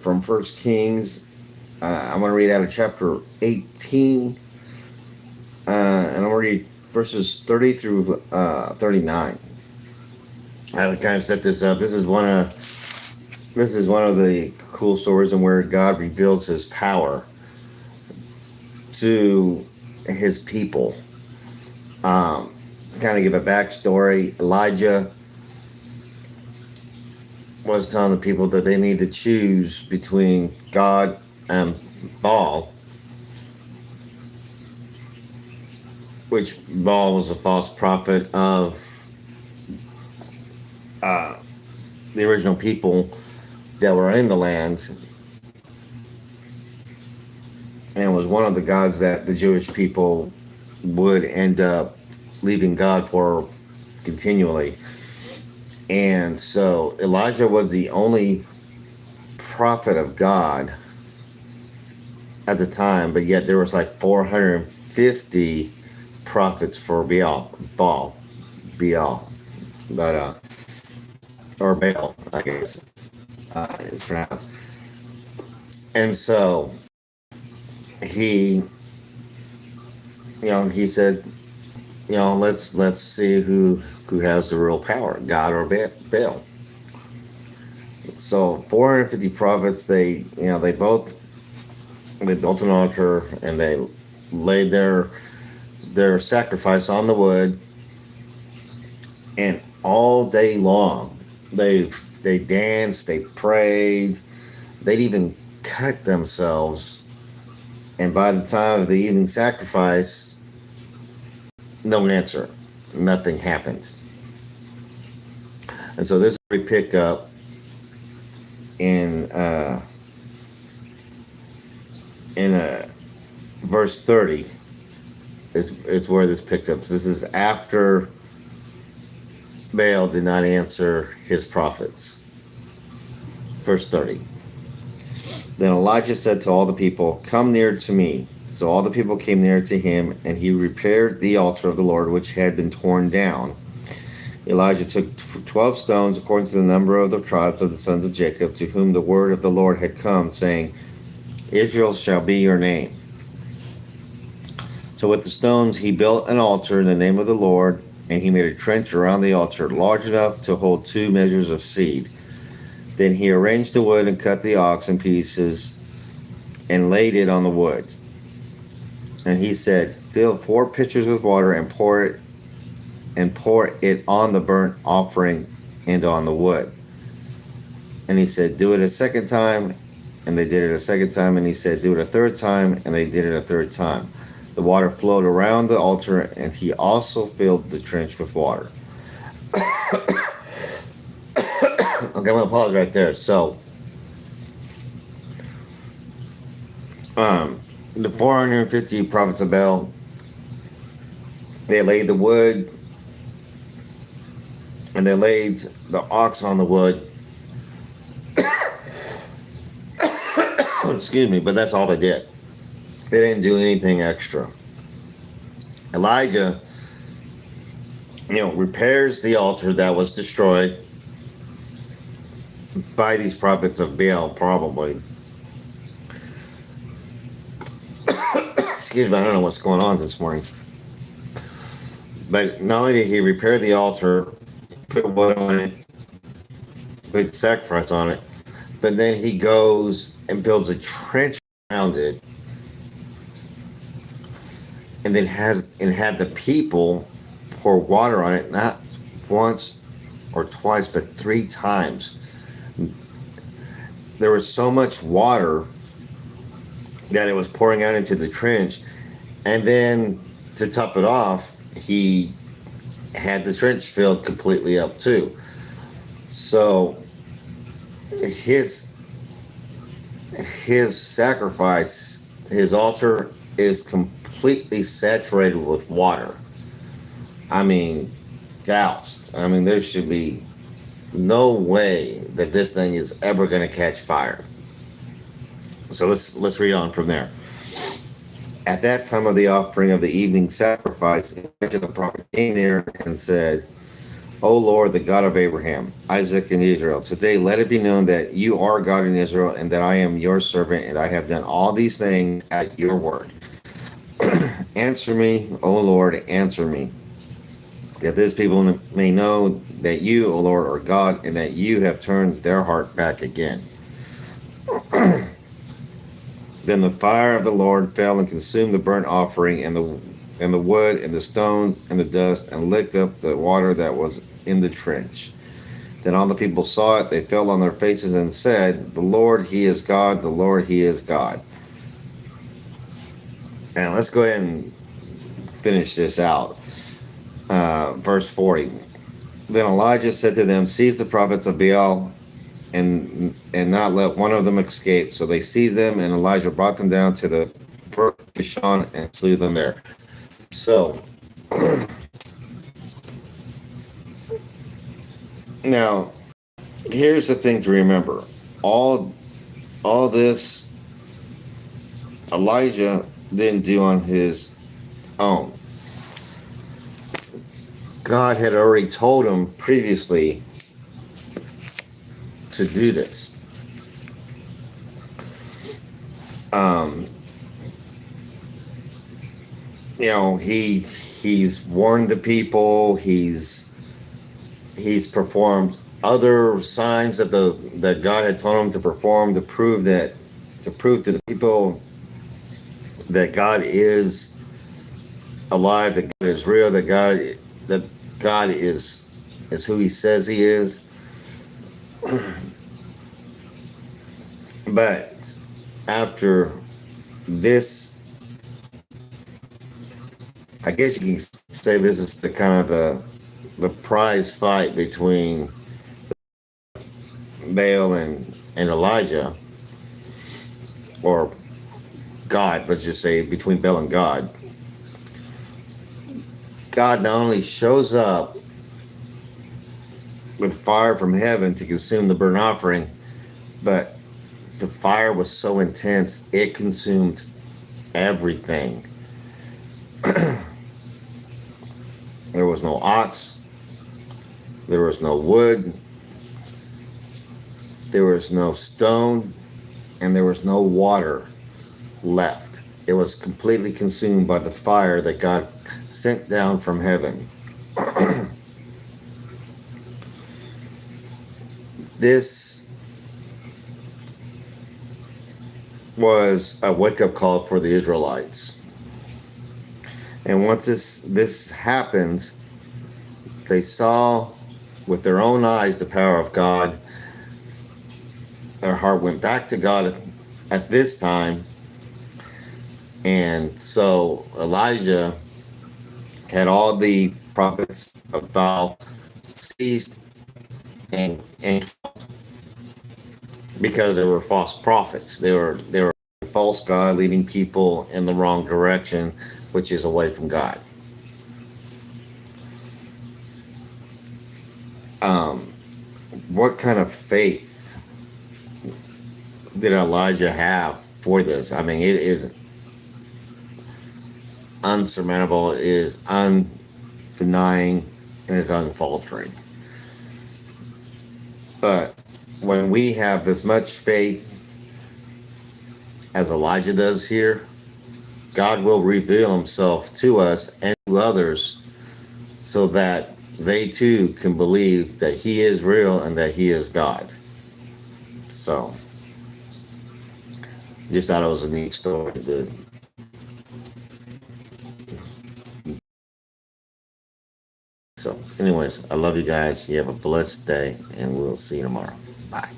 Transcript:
from First Kings. I'm going to read out of chapter 18, and I'm going to read verses 30 through 39. I kind of set this up. This is one of the cool stories in where God reveals His power to His people. Kind of give a backstory. Elijah was telling the people that they need to choose between God and Baal, which Baal was a false prophet of the original people that were in the land, and was one of the gods that the Jewish people would end up leaving God for continually. And so Elijah was the only prophet of God at the time, but yet there was like 450 prophets for Baal, but or Baal, I guess it's pronounced. And so he said, let's see who has the real power, God or Baal. So 450 prophets, they built an altar, and they laid their sacrifice on the wood, and all day long they danced, they prayed, they'd even cut themselves, and by the time of the evening sacrifice, no answer, nothing happened. And so this we pick up in verse 30 is where this picks up. So this is after Baal did not answer his prophets. Verse 30. Then Elijah said to all the people, "Come near to me." So all the people came near to him, and he repaired the altar of the Lord, which had been torn down. Elijah took 12 stones, according to the number of the tribes of the sons of Jacob, to whom the word of the Lord had come, saying, "Israel shall be your name." So with the stones he built an altar in the name of the Lord, and he made a trench around the altar large enough to hold 2 measures of seed. Then he arranged the wood and cut the ox in pieces and laid it on the wood. And he said, "Fill 4 pitchers with water and pour it on the burnt offering and on the wood." And he said, "Do it a second time." And they did it a second time. And he said, "Do it a third time." And they did it a third time. The water flowed around the altar, and he also filled the trench with water. Okay, I'm going to pause right there. So, the 450 prophets of Baal, they laid the wood, and they laid the ox on the wood. Excuse me, but that's all they did. They didn't do anything extra. Elijah, repairs the altar that was destroyed by these prophets of Baal, probably. Excuse me, I don't know what's going on this morning. But not only did he repair the altar, put wood on it, put sacrifice on it, but then he goes and builds a trench around it, and then had the people pour water on it, not once or twice, but 3 times. There was so much water that it was pouring out into the trench, and then to top it off, he had the trench filled completely up too. So his sacrifice, his altar is completely saturated with water. I mean, doused. I mean, there should be no way that this thing is ever going to catch fire. So let's read on from there. At that time of the offering of the evening sacrifice, Elijah the prophet came there and said, O Lord, the God of Abraham, Isaac, and Israel, today let it be known that you are God in Israel, and that I am your servant, and I have done all these things at your word. Answer me, O Lord, answer me, that this people may know that you, O Lord, are God, and that you have turned their heart back again. Then the fire of the Lord fell and consumed the burnt offering and the wood and the stones and the dust, and licked up the water that was in the trench. Then all the people saw it, they fell on their faces and said, The Lord, He is God, the Lord, He is God. Now let's go ahead and finish this out. Verse 40. Then Elijah said to them, Seize the prophets of Baal and not let one of them escape. So they seized them, and Elijah brought them down to the brook Kishon and slew them there. So now here's the thing to remember. All this Elijah didn't do on his own. God had already told him previously to do this. He's warned the people. He's performed other signs that God had told him to perform to prove to the people that God is alive, that God is real, that God is who He says He is. But after this, I guess you can say this is the kind of the prize fight between Baal and Elijah, or God, let's just say between Baal and God. God not only shows up with fire from heaven to consume the burnt offering, but the fire was so intense it consumed everything. There was no ox, there was no wood, there was no stone, and there was no water left. It was completely consumed by the fire that God sent down from heaven. This was a wake-up call for the Israelites. And once this happened, they saw with their own eyes the power of God. Their heart went back to God at this time. And so Elijah had all the prophets of Baal seized and because they were false prophets. They were false God, leading people in the wrong direction, which is away from God. What kind of faith did Elijah have for this? I mean, it is unsurmountable, it is undenying, and is unfaltering. But when we have as much faith as Elijah does here, God will reveal Himself to us and to others so that they too can believe that He is real and that He is God. So, just thought it was a neat story, dude. So, anyways, I love you guys. You have a blessed day, and we'll see you tomorrow. Bye.